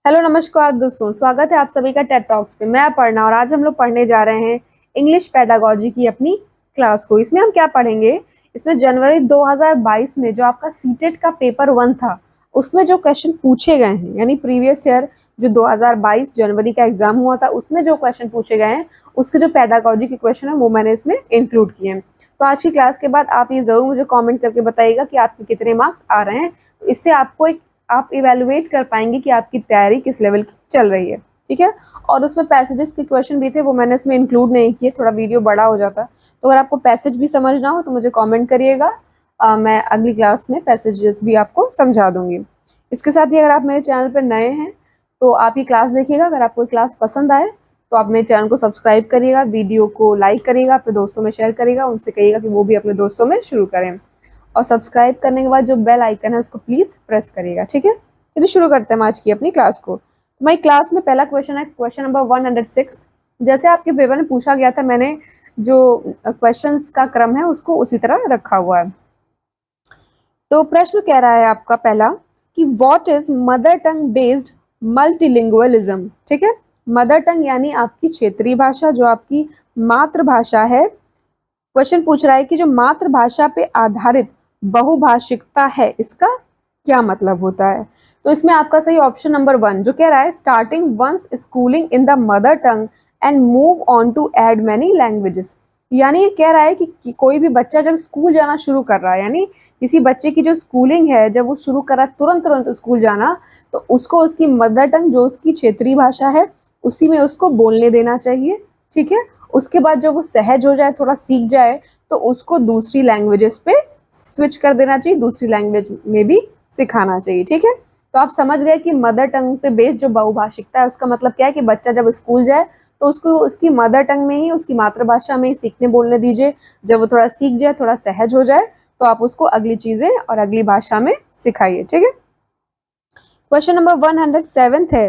Hello नमस्कार दोस्तों, स्वागत है आप सभी का टेड टॉक्स पे। मैं अपर्णा और आज हम लोग पढ़ने जा रहे हैं इंग्लिश पेडागोजी की अपनी क्लास को। इसमें हम क्या पढ़ेंगे, इसमें जनवरी 2022 में जो आपका सीटेट का पेपर 1 था उसमें जो क्वेश्चन पूछे गए हैं, यानी प्रीवियस ईयर जो 2022 जनवरी का एग्जाम हुआ था उसमें जो क्वेश्चन पूछे गए हैं उसके जो पेडागोजी के क्वेश्चन है वो मैंने इसमें इंक्लूड किए हैं। तो आज की क्लास के बाद आप ये जरूर मुझे कॉमेंट करके बताइएगा कि आपके कितने मार्क्स आ रहे हैं। तो इससे आपको एक आप इवेलुएट कर पाएंगे कि आपकी तैयारी किस लेवल की चल रही है। ठीक है, और उसमें पैसेजेस के क्वेश्चन भी थे, वो मैंने इसमें इंक्लूड नहीं किए, थोड़ा वीडियो बड़ा हो जाता। तो अगर आपको पैसेज भी समझना हो तो मुझे कमेंट करिएगा, मैं अगली क्लास में पैसेजेस भी आपको समझा दूंगी। इसके साथ ही अगर आप मेरे चैनल पर नए हैं तो आप ये क्लास देखिएगा। अगर आपको क्लास पसंद आए तो आप मेरे चैनल को सब्सक्राइब करिएगा, वीडियो को लाइक करिएगा, अपने दोस्तों में शेयर करिएगा, उनसे कहिएगा कि वो भी अपने दोस्तों में शुरू करें। और सब्सक्राइब करने के बाद जो बेल आइकन है उसको प्लीज प्रेस करिएगा। ठीक है, चलिए शुरू करते हैं आज की अपनी क्लास को। हमारी क्लास में पहला क्वेश्चन है क्वेश्चन नंबर 106। जैसे आपके पेपर में पूछा गया था, मैंने जो क्वेश्चंस का क्रम है उसको उसी तरह रखा हुआ है। तो प्रश्न कह रहा है आपका पहला कि what is mother tongue based multilingualism. ठीक है, मदर टंग यानी आपकी क्षेत्रीय भाषा, जो आपकी मातृभाषा है। क्वेश्चन पूछ रहा है कि जो मातृभाषा पे आधारित बहुभाषिकता है इसका क्या मतलब होता है। तो इसमें आपका सही ऑप्शन नंबर 1 जो कह रहा है starting one's schooling in the mother tongue and move on to add many languages. यानी ये कह रहा है कि कोई भी बच्चा जब स्कूल जाना शुरू कर रहा है, यानी किसी बच्चे की जो स्कूलिंग है जब वो शुरू कर रहा है तुरंत तुरंत स्कूल जाना, तो उसको उसकी मदर टंग जो उसकी क्षेत्रीय भाषा है उसी में उसको बोलने देना चाहिए। ठीक है, उसके बाद जब वो सहज हो जाए, थोड़ा सीख जाए, तो उसको दूसरी लैंग्वेजेस पे स्विच कर देना चाहिए, दूसरी लैंग्वेज में भी सिखाना चाहिए। ठीक है, तो आप समझ गए कि मदर टंग पे बेस्ड जो बहुभाषिकता है उसका मतलब क्या है कि बच्चा जब स्कूल जाए तो उसको उसकी मदर टंग में ही, उसकी मातृभाषा में ही सीखने बोलने दीजिए। जब वो थोड़ा सीख जाए, थोड़ा सहज हो जाए, तो आप उसको अगली चीजें और अगली भाषा में सिखाइए। ठीक है, क्वेश्चन नंबर 107 है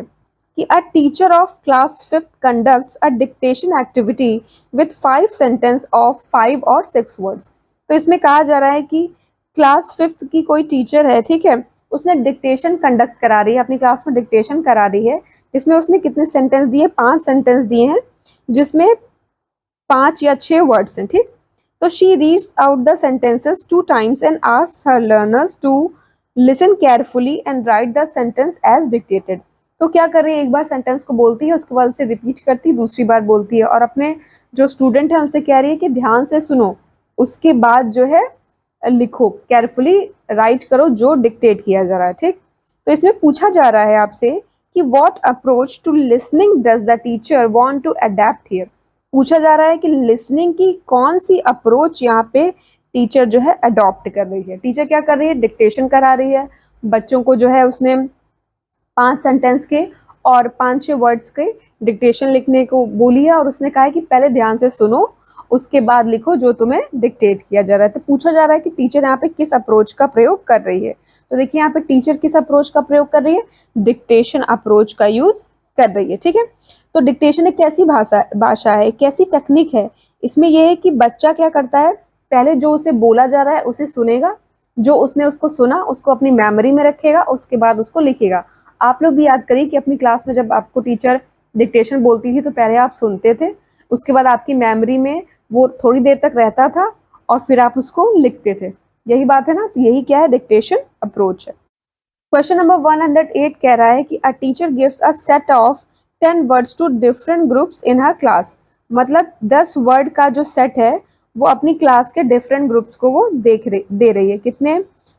कि a teacher of class 5th conducts a dictation activity with 5 sentence of 5 और 6 वर्ड्स। तो इसमें कहा जा रहा है कि क्लास 5th की कोई टीचर है, ठीक है, उसने डिक्टेशन कंडक्ट करा रही है, अपनी क्लास में डिक्टेशन करा रही है, जिसमें उसने कितने सेंटेंस दिए, 5 सेंटेंस दिए हैं, जिसमें 5 या 6 वर्ड्स हैं। ठीक, तो she reads out the sentences 2 times and asks her learners to listen carefully and write the sentence as dictated. तो क्या कर रही है, एक बार सेंटेंस को बोलती है, उसके बाद उसे रिपीट करती है, दूसरी बार बोलती है, और अपने जो स्टूडेंट है उनसे कह रही है कि ध्यान से सुनो, उसके बाद जो है लिखो, केयरफुली राइट करो जो डिक्टेट किया जा रहा है। ठीक, तो इसमें पूछा जा रहा है आपसे कि what approach to listening does the teacher want to adapt here. पूछा जा रहा है कि लिसनिंग की कौन सी अप्रोच यहाँ पे टीचर जो है अडॉप्ट कर रही है। टीचर क्या कर रही है, डिक्टेशन करा रही है बच्चों को, जो है उसने 5 सेंटेंस के और 5-6 वर्ड्स के डिक्टेशन लिखने को बोली है, और उसने कहा है कि पहले ध्यान से सुनो, उसके बाद लिखो जो तुम्हें डिक्टेट किया जा रहा है। तो पूछा जा रहा है कि टीचर यहाँ पे किस अप्रोच का प्रयोग कर रही है। तो देखिए यहाँ पे टीचर किस अप्रोच का प्रयोग कर रही है, डिक्टेशन अप्रोच का यूज कर रही है। ठीक है, तो डिक्टेशन एक कैसी भाषा है, कैसी टेक्निक है। इसमें यह है कि बच्चा क्या करता है, पहले जो उसे बोला जा रहा है उसे सुनेगा, जो उसने उसको सुना उसको अपनी मेमोरी में रखेगा, उसके बाद उसको लिखेगा। आप लोग भी याद करिए कि अपनी क्लास में जब आपको टीचर डिक्टेशन बोलती थी तो पहले आप सुनते थे, उसके बाद आपकी मेमोरी में वो थोड़ी देर तक रहता था और फिर आप उसको लिखते थे। यही बात है ना, तो यही क्या है, डिक्टेशन अप्रोच है। क्वेश्चन नंबर 108 कह रहा है कि a teacher gives a set of 10 words to different groups in her class. मतलब 10 वर्ड का जो सेट है वो अपनी क्लास के डिफरेंट ग्रुप्स को वो दे रही है। कितने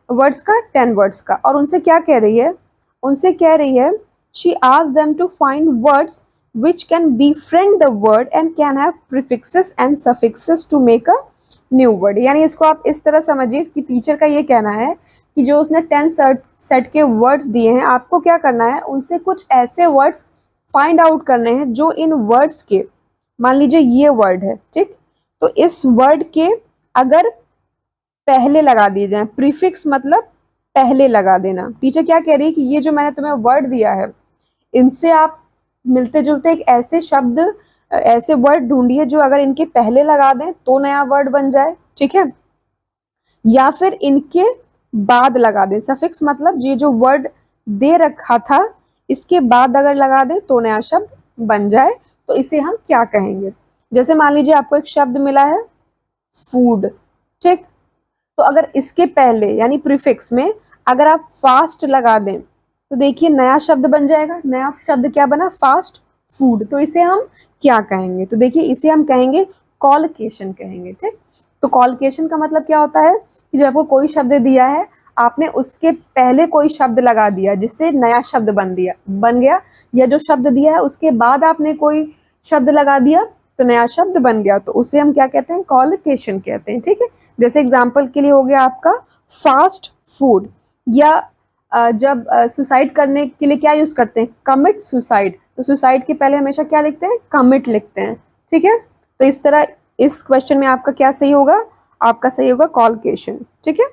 वर्ड्स का, 10 वर्ड्स का। और उनसे क्या कह रही है, उनसे कह रही है she asks them to find words which can befriend the word and can have prefixes and suffixes to make a new word। यानी इसको आप इस तरह समझिए कि टीचर का ये कहना है कि जो उसने 10 सेट के वर्ड्स दिए हैं, आपको क्या करना है, उनसे कुछ ऐसे वर्ड्स फाइंड आउट करने हैं जो इन वर्ड्स के, मान लीजिए ये वर्ड है, ठीक, तो इस वर्ड के अगर पहले लगा दिए जाए, प्रीफिक्स मतलब पहले लगा देना। टीचर क्या कह रही है कि ये जो मैंने तुम्हें वर्ड दिया है इनसे आप मिलते जुलते एक ऐसे शब्द, ऐसे वर्ड ढूंढिए जो अगर इनके पहले लगा दें तो नया वर्ड बन जाए। ठीक है, या फिर इनके बाद लगा दें, सफिक्स मतलब ये जो वर्ड दे रखा था इसके बाद अगर लगा दें तो नया शब्द बन जाए, तो इसे हम क्या कहेंगे? जैसे मान लीजिए आपको एक शब्द मिला है फूड, ठीक, तो अगर इसके पहले यानी प्रीफिक्स में अगर आप फास्ट लगा दें तो देखिए नया शब्द बन जाएगा। नया शब्द क्या बना? Fast food. तो इसे हम क्या कहेंगे? तो देखिए इसे हम कहेंगे कॉलकेशन कहेंगे, ठीक। तो कॉलकेशन का मतलब क्या होता है कि जब आपको कोई शब्द दिया है, आपने उसके पहले कोई शब्द लगा दिया जिससे नया शब्द बन गया, या जो शब्द दिया है उसके बाद आपने कोई शब्द लगा दिया तो नया शब्द बन गया, तो उसे हम क्या कहते हैं? कॉलकेशन कहते हैं, ठीक है। जैसे एग्जाम्पल के लिए हो गया आपका फास्ट फूड, या जब सुसाइड करने के लिए क्या यूज करते हैं? Commit suicide. तो सुसाइड के पहले हमेशा क्या लिखते हैं? कमिट लिखते हैं, ठीक है। तो इस तरह इस क्वेश्चन में आपका क्या सही होगा? आपका सही होगा कॉलकेशन, ठीक है।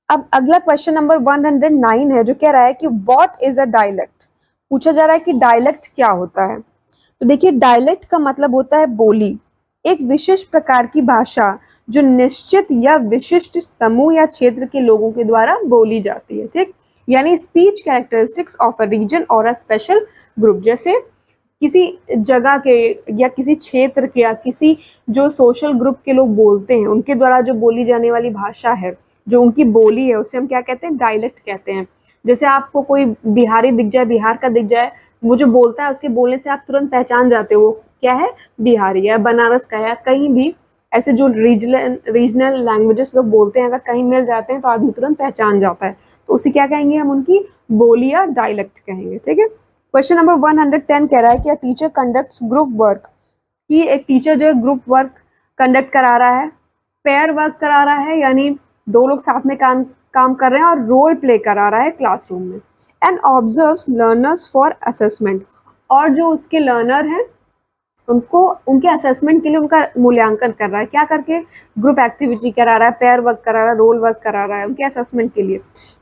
अब अगला क्वेश्चन नंबर 109 है, जो कह रहा है कि व्हाट इज अ डायलेक्ट। पूछा जा रहा है कि डायलेक्ट क्या होता है। तो देखिए डायलेक्ट का मतलब होता है बोली, एक विशेष प्रकार की भाषा जो निश्चित या विशिष्ट समूह या क्षेत्र के लोगों के द्वारा बोली जाती है, ठीक। यानी speech characteristics of a region और अ स्पेशल ग्रुप। जैसे किसी जगह के या किसी क्षेत्र के या किसी जो सोशल ग्रुप के लोग बोलते हैं, उनके द्वारा जो बोली जाने वाली भाषा है, जो उनकी बोली है, उसे हम क्या कहते हैं? डायलेक्ट कहते हैं। जैसे आपको कोई बिहारी दिख जाए, बिहार का दिख जाए, वो जो बोलता है उसके बोलने से आप तुरंत पहचान जाते हो क्या है? बिहारी है, बनारस का है। कहीं भी ऐसे जो रीजनल लैंग्वेजेस लोग बोलते हैं, अगर कहीं मिल जाते हैं तो आदमी तुरंत पहचान जाता है, तो उसे क्या कहेंगे? हम उनकी बोली या डायलेक्ट कहेंगे, ठीक है। क्वेश्चन नंबर 110 कह रहा है कि a teacher conducts group work, कि एक टीचर जो है ग्रुप वर्क कंडक्ट करा रहा है, पेयर वर्क करा रहा है, यानी दो लोग साथ में काम काम कर रहे हैं, और रोल प्ले करा रहा है क्लासरूम में, and observes learners for assessment, और जो उसके लर्नर हैं उनको उनके असेसमेंट के लिए उनका मूल्यांकन कर रहा है, क्या करके? ग्रुप एक्टिविटी करा रहा है, पेयर वर्क करा रहा है, रोल वर्क करा रहा है उनके असेसमेंट के लिए।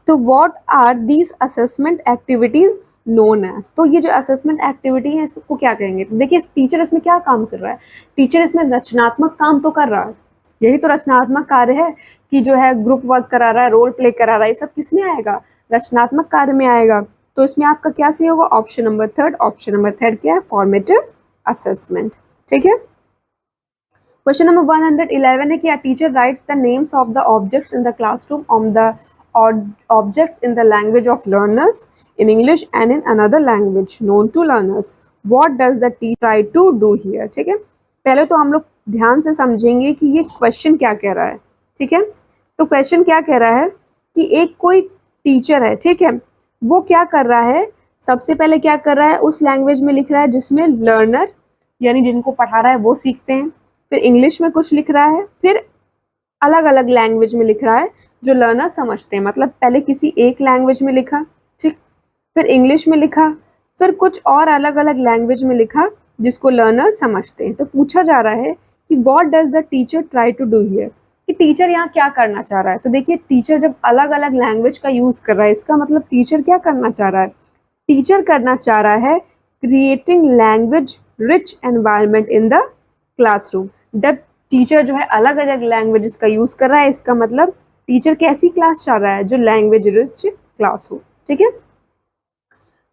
तो what are these assessment activities known as. तो ये जो असेसमेंट एक्टिविटी है इसको क्या कहेंगे? तो देखिए टीचर इसमें क्या काम कर रहा है? टीचर इसमें रचनात्मक काम तो कर रहा है, यही तो रचनात्मक कार्य है कि जो है ग्रुप वर्क करा रहा है, रोल प्ले करा रहा है, ये सब किस में आएगा? रचनात्मक कार्य में आएगा। तो इसमें आपका क्या सही होगा? Option number third. Option number third क्या है? फॉर्मेटिव असेसमेंट, ठीक है। क्वेश्चन नंबर 111 है कि a teacher writes the names of the objects in the classroom on the objects in the language of learners in English and in another language known to learners. What does the teacher try to do here, ठीक है। पहले तो हम लोग ध्यान से समझेंगे कि ये क्वेश्चन क्या कह रहा है, ठीक है। तो क्वेश्चन क्या कह रहा है कि एक कोई टीचर है, ठीक है, वो क्या कर रहा है? सबसे पहले क्या कर रहा है? उस लैंग्वेज में लिख रहा है जिसमें लर्नर यानी जिनको पढ़ा रहा है वो सीखते हैं। फिर इंग्लिश में कुछ लिख रहा है, फिर अलग अलग लैंग्वेज में लिख रहा है जो लर्नर समझते हैं। मतलब पहले किसी एक लैंग्वेज में लिखा, ठीक, फिर इंग्लिश में लिखा, फिर कुछ और अलग अलग लैंग्वेज में लिखा जिसको लर्नर समझते हैं। तो पूछा जा रहा है कि what does the teacher try to do here, कि टीचर यहाँ क्या करना चाह रहा है। तो देखिए टीचर जब अलग अलग लैंग्वेज का यूज कर रहा है, इसका मतलब टीचर क्या करना चाह रहा है? टीचर करना चाह रहा है creating language rich environment in the classroom. जब टीचर जो है अलग अलग लैंग्वेजेस का यूज कर रहा है, इसका मतलब टीचर कैसी क्लास चाह रहा है? जो लैंग्वेज रिच क्लास हो, ठीक है।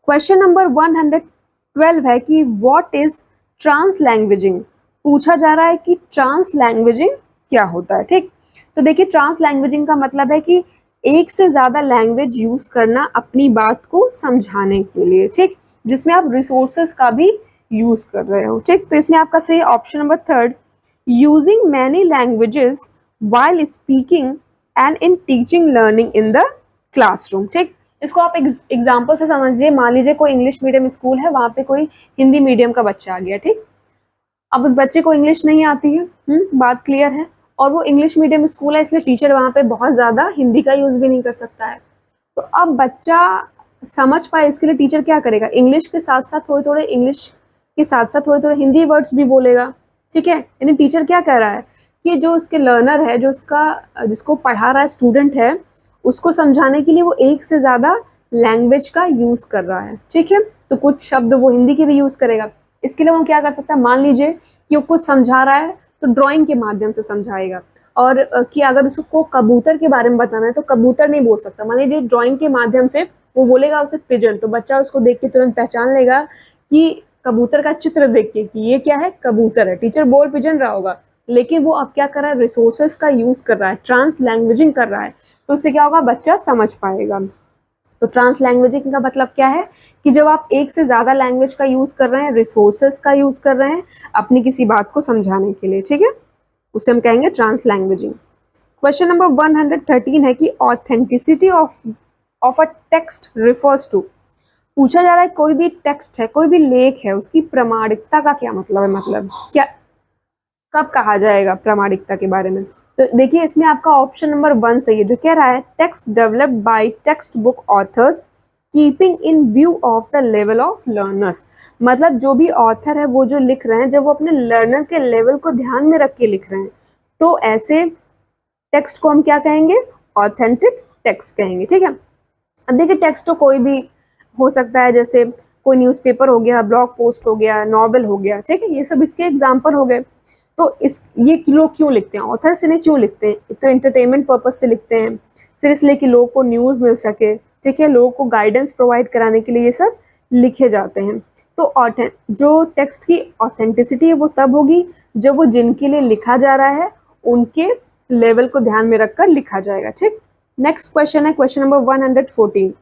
क्वेश्चन नंबर 112 है कि व्हाट इज ट्रांस लैंग्वेजिंग। पूछा जा रहा है कि ट्रांस लैंग्वेजिंग क्या होता है, ठीक। तो देखिए ट्रांस लैंग्वेजिंग का मतलब है कि एक से ज्यादा लैंग्वेज यूज करना अपनी बात को समझाने के लिए, ठीक, जिसमें आप रिसोर्सेस का भी यूज कर रहे हो, ठीक। तो इसमें आपका सही option number third, using many languages while speaking and in teaching learning in the classroom, ठीक। इसको आप एग्जाम्पल से समझिए। मान लीजिए कोई इंग्लिश मीडियम स्कूल है, वहाँ पे कोई हिंदी मीडियम का बच्चा आ गया, ठीक। अब उस बच्चे को इंग्लिश नहीं आती है, बात क्लियर है, और वो इंग्लिश मीडियम स्कूल है, इसलिए टीचर वहाँ पे बहुत ज़्यादा हिंदी का यूज़ भी नहीं कर सकता है। तो अब बच्चा समझ पाए इसके लिए टीचर क्या करेगा? इंग्लिश के साथ साथ थोड़े थोड़े इंग्लिश के साथ साथ थोड़े थोड़े हिंदी वर्ड्स भी बोलेगा, ठीक है। यानी टीचर क्या कर रहा है कि जो उसके लर्नर है, जो उसका जिसको पढ़ा रहा है स्टूडेंट है, उसको समझाने के लिए वो एक से ज़्यादा लैंग्वेज का यूज़ कर रहा है, ठीक है। तो कुछ शब्द वो हिंदी के भी यूज़ करेगा। इसके लिए वो क्या कर सकता है? मान लीजिए कि वो कुछ समझा रहा है तो ड्राइंग के माध्यम से समझाएगा, और कि अगर उसको कबूतर के बारे में बताना है तो कबूतर नहीं बोल सकता, मान लीजिए ड्राइंग के माध्यम से वो बोलेगा उसे पिजन, तो बच्चा उसको देख के तुरंत पहचान लेगा कि कबूतर का चित्र देख के कि ये क्या है, कबूतर है। टीचर बोल पिजन रहा होगा, लेकिन वो अब क्या कर रहा है, रिसोर्सेस का यूज कर रहा है, ट्रांस लैंग्वेजिंग कर रहा है, तो उससे क्या होगा, बच्चा समझ पाएगा। तो ट्रांस लैंग्वेजिंग का मतलब क्या है कि जब आप एक से ज्यादा लैंग्वेज का यूज कर रहे हैं, रिसोर्सेस का यूज कर रहे हैं अपनी किसी बात को समझाने के लिए, ठीक है, उसे हम कहेंगे ट्रांस लैंग्वेजिंग। क्वेश्चन नंबर 113 है कि authenticity of a text refers to. पूछा जा रहा है कोई भी टेक्स्ट है, कोई भी लेख है, उसकी प्रामाणिकता का क्या मतलब है, मतलब क्या, कब कहा जाएगा प्रामाणिकता के बारे में। तो देखिए इसमें आपका ऑप्शन नंबर 1 सही है, जो कह रहा है text developed by text book authors keeping in view of the level of learners. मतलब जो भी ऑथर है वो जो लिख रहे हैं, जब वो अपने लर्नर के लेवल को ध्यान में रख के लिख रहे हैं, तो ऐसे टेक्स्ट को हम क्या कहेंगे, ऑथेंटिक टेक्स्ट कहेंगे, ठीक है। अब देखिए टेक्स्ट तो कोई भी हो सकता है, जैसे कोई न्यूज़पेपर हो गया, ब्लॉग पोस्ट हो गया, नॉवेल हो गया, ठीक है, ये सब इसके एग्जाम्पल हो गए। तो इस ये लोग क्यों लिखते हैं, ऑथर्स इन्हें क्यों लिखते हैं, एक तो एंटरटेनमेंट पर्पज से लिखते हैं, फिर इसलिए कि लोगों को न्यूज़ मिल सके, ठीक है, लोगों को गाइडेंस प्रोवाइड कराने के लिए ये सब लिखे जाते हैं। तो जो टेक्स्ट की ऑथेंटिसिटी है वो तब होगी जब वो जिनके लिए लिखा जा रहा है उनके लेवल को ध्यान में रखकर लिखा जाएगा, ठीक। नेक्स्ट क्वेश्चन है question number 114,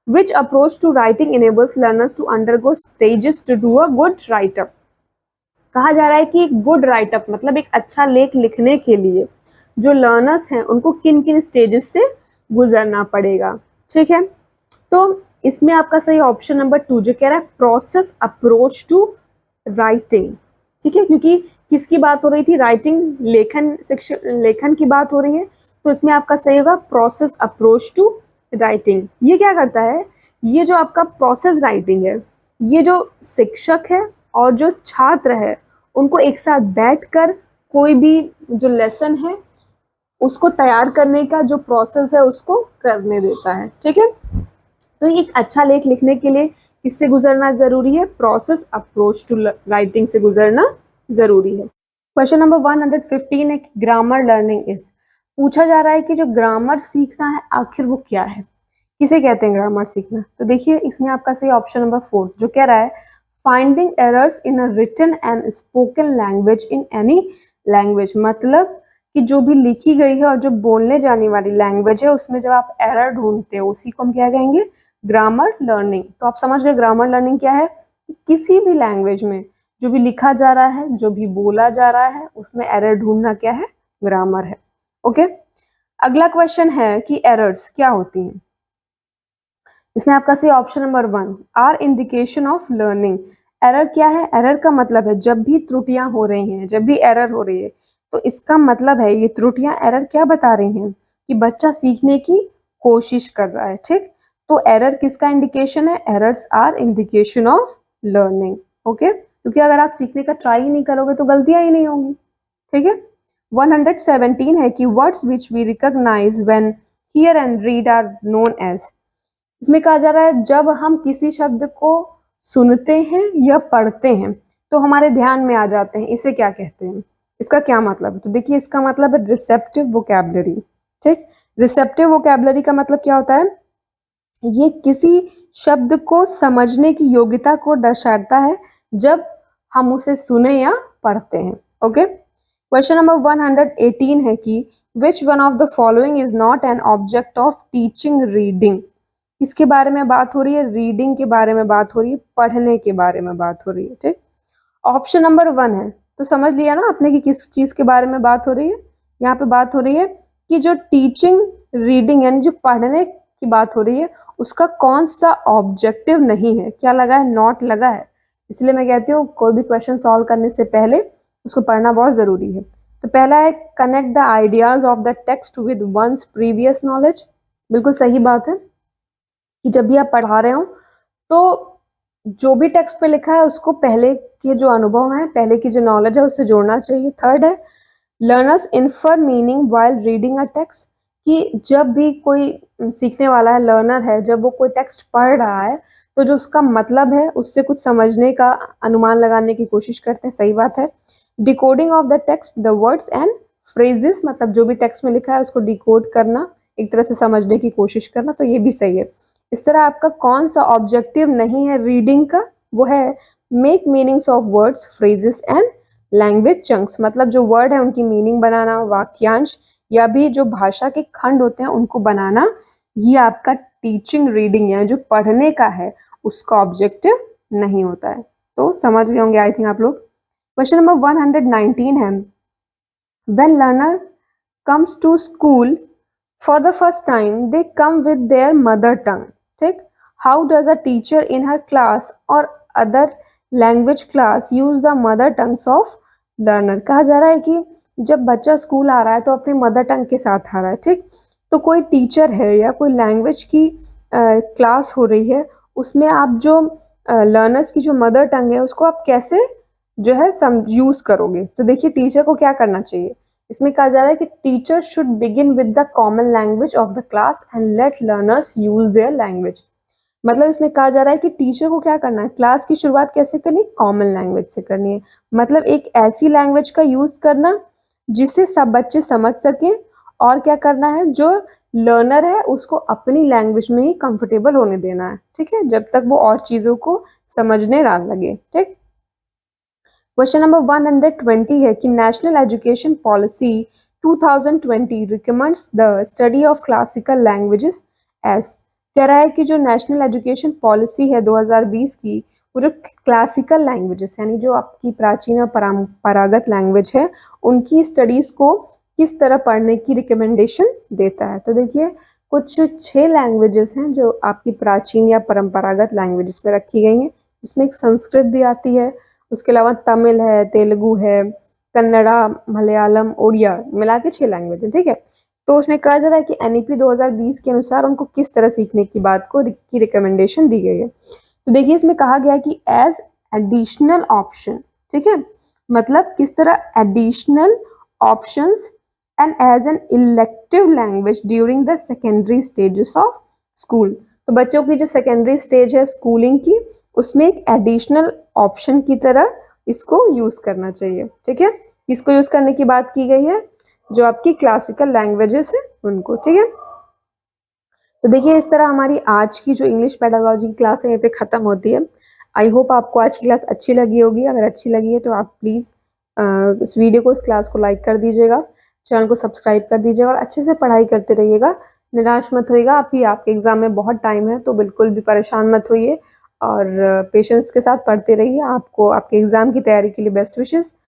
which approach to writing enables learners to undergo stages to do a good write up। कहा जा रहा है कि गुड राइट अप मतलब एक अच्छा लेख लिखने के लिए जो लर्नर्स हैं उनको किन किन स्टेजेस से गुजरना पड़ेगा, ठीक है। तो इसमें आपका सही ऑप्शन नंबर 2 जो कह रहा है प्रोसेस अप्रोच टू राइटिंग, ठीक है, क्योंकि किसकी बात हो रही थी, राइटिंग, लेखन शिक्षण, लेखन की बात हो रही है, तो इसमें आपका सही होगा प्रोसेस अप्रोच टू राइटिंग। ये क्या करता है, ये जो आपका प्रोसेस राइटिंग है, ये जो शिक्षक है और जो छात्र है उनको एक साथ बैठकर कोई भी जो लेसन है उसको तैयार करने का जो प्रोसेस है उसको करने देता है, ठीक है। तो एक अच्छा लेख लिखने के लिए किससे गुजरना जरूरी है, प्रोसेस अप्रोच टू राइटिंग से गुजरना जरूरी है। क्वेश्चन नंबर 115 है ग्रामर लर्निंग इज। पूछा जा रहा है कि जो ग्रामर सीखना है आखिर वो क्या है, किसे कहते हैं ग्रामर सीखना। तो देखिए इसमें आपका सही ऑप्शन नंबर 4 जो कह रहा है finding errors in a written and spoken language in any language. मतलब कि जो भी लिखी गई है और जो बोलने जाने वाली लैंग्वेज है उसमें जब आप एरर ढूंढते हो उसी को हम क्या कहेंगे, ग्रामर लर्निंग। तो आप समझ गए ग्रामर लर्निंग क्या है, कि किसी भी लैंग्वेज में जो भी लिखा जा रहा है, जो भी बोला जा रहा है, उसमें एरर ढूंढना क्या है, ग्रामर है। ओके, अगला क्वेश्चन है कि एरर्स क्या होती हैं। इसमें आपका सही option number 1 are indication of learning. Error क्या है, एरर का मतलब है जब भी त्रुटियां हो रही हैं, जब भी एरर हो रही है, तो इसका मतलब है ये त्रुटियां, एरर क्या बता रही हैं कि बच्चा सीखने की कोशिश कर रहा है, ठीक। तो एरर किसका इंडिकेशन है, errors are indication of learning. Okay, क्योंकि अगर आप सीखने का ट्राई ही नहीं करोगे तो गलतियां ही नहीं होंगी, ठीक है। 117 है कि words which we recognise when hear and read are known as. इसमें कहा जा रहा है जब हम किसी शब्द को सुनते हैं या पढ़ते हैं तो हमारे ध्यान में आ जाते हैं, इसे क्या कहते हैं, इसका क्या मतलब है। तो देखिए इसका मतलब है रिसेप्टिव वोकैबुलरी, ठीक। रिसेप्टिव वोकैबुलरी का मतलब क्या होता है, ये किसी शब्द को समझने की योग्यता को दर्शाता है जब हम उसे सुने या पढ़ते हैं। ओके, क्वेश्चन नंबर 118 है कि which one of the following is not an object of teaching reading. किसके बारे में बात हो रही है, रीडिंग के बारे में बात हो रही है, पढ़ने के बारे में बात हो रही है, ठीक। ऑप्शन नंबर 1 है, तो समझ लिया ना आपने कि किस चीज के बारे में बात हो रही है। यहाँ पे बात हो रही है कि जो टीचिंग रीडिंग यानी जो पढ़ने की बात हो रही है उसका कौन सा ऑब्जेक्टिव नहीं है, क्या लगा है, नॉट लगा है। इसलिए मैं कहती हूँ कोई भी क्वेश्चन सॉल्व करने से पहले उसको पढ़ना बहुत जरूरी है। तो पहला है connect the ideas of the text with one's previous knowledge. बिल्कुल सही बात है कि जब भी आप पढ़ा रहे हो तो जो भी टेक्स्ट पे लिखा है उसको पहले के जो अनुभव हैं, पहले की जो नॉलेज है उससे जोड़ना चाहिए। थर्ड है learners infer meaning while reading a text, कि जब भी कोई सीखने वाला है, लर्नर है, जब वो कोई टेक्स्ट पढ़ रहा है तो जो उसका मतलब है उससे कुछ समझने का अनुमान लगाने की कोशिश करते हैं, सही बात है। Decoding of the text the words and phrases, मतलब जो भी टेक्स्ट में लिखा है उसको डिकोड करना, एक तरह से समझने की कोशिश करना, तो ये भी सही है। इस तरह आपका कौन सा ऑब्जेक्टिव नहीं है रीडिंग का, वो है make meanings of words, phrases and language chunks, मतलब जो वर्ड है उनकी मीनिंग बनाना, वाक्यांश या भी जो भाषा के खंड होते हैं उनको बनाना, ये आपका टीचिंग रीडिंग है, जो पढ़ने का है उसका ऑब्जेक्टिव नहीं होता है। तो समझ गए होंगे आई थिंक आप लोग। क्वेश्चन नंबर 119 है, when learner comes to school for the first time they come with their mother tongue, ठीक। how does a teacher in her class or other language class use the mother tongues of learner। कहा जा रहा है कि जब बच्चा school आ रहा है तो अपने मदर टंग के साथ आ रहा है, ठीक। तो कोई टीचर है या कोई लैंग्वेज की क्लास हो रही है, उसमें आप जो लर्नर्स की जो मदर टंग है उसको आप कैसे जो है यूज करोगे। तो देखिए टीचर को क्या करना चाहिए, इसमें कहा जा रहा है कि teacher should begin with the common language of the class and let learners use their language. मतलब इसमें कहा जा रहा है कि टीचर को क्या करना है, क्लास की शुरुआत कैसे करनी है, कॉमन लैंग्वेज से करनी है। मतलब एक ऐसी लैंग्वेज का यूज करना जिसे सब बच्चे समझ सकें, और क्या करना है, जो लर्नर है उसको अपनी लैंग्वेज में ही कंफर्टेबल होने देना है, ठीक है, जब तक वो और चीजों को समझने ना लगे, ठीक। क्वेश्चन नंबर 120 है कि National Education Policy 2020 recommends the study of classical languages as. कह रहा है कि जो नेशनल एजुकेशन पॉलिसी है 2020 की, वो जो क्लासिकल लैंग्वेजेस यानी जो आपकी प्राचीन और परंपरागत लैंग्वेज है उनकी स्टडीज को किस तरह पढ़ने की रिकमेंडेशन देता है। तो देखिए कुछ 6 लैंग्वेजेस हैं जो आपकी प्राचीन या परंपरागत लैंग्वेजेस में रखी गई हैं, जिसमें एक संस्कृत भी आती है, उसके अलावा तमिल है, तेलुगु है, कन्नड़ा, मलयालम, उड़िया, मिला के 6 लैंग्वेज है, ठीक है। तो उसमें कहा जा रहा है कि एनईपी 2020 के अनुसार उनको किस तरह सीखने की बात को की रिकमेंडेशन दी गई है। तो देखिए इसमें कहा गया कि एज एडिशनल ऑप्शन, ठीक है, मतलब किस तरह additional options and as an elective language during the secondary stages of school. तो बच्चों की जो सेकेंडरी स्टेज है स्कूलिंग की, उसमें एक एडिशनल ऑप्शन की तरह इसको यूज करना चाहिए, ठीक है। इसको यूज करने की बात की गई है जो आपकी क्लासिकल लैंग्वेजेस है उनको, ठीक है। तो देखिए इस तरह हमारी आज की जो इंग्लिश पेडागोजी की क्लास है यहाँ पे खत्म होती है। आई होप आपको आज की क्लास अच्छी लगी होगी। अगर अच्छी लगी है तो आप प्लीज़ इस वीडियो को, इस क्लास को लाइक कर दीजिएगा, चैनल को सब्सक्राइब कर दीजिएगा और अच्छे से पढ़ाई करते रहिएगा। निराश मत होइएगा, अभी आपके एग्जाम में बहुत टाइम है, तो बिल्कुल भी परेशान मत होइए और पेशेंस के साथ पढ़ते रहिए। आपको आपके एग्जाम की तैयारी के लिए बेस्ट विशेस।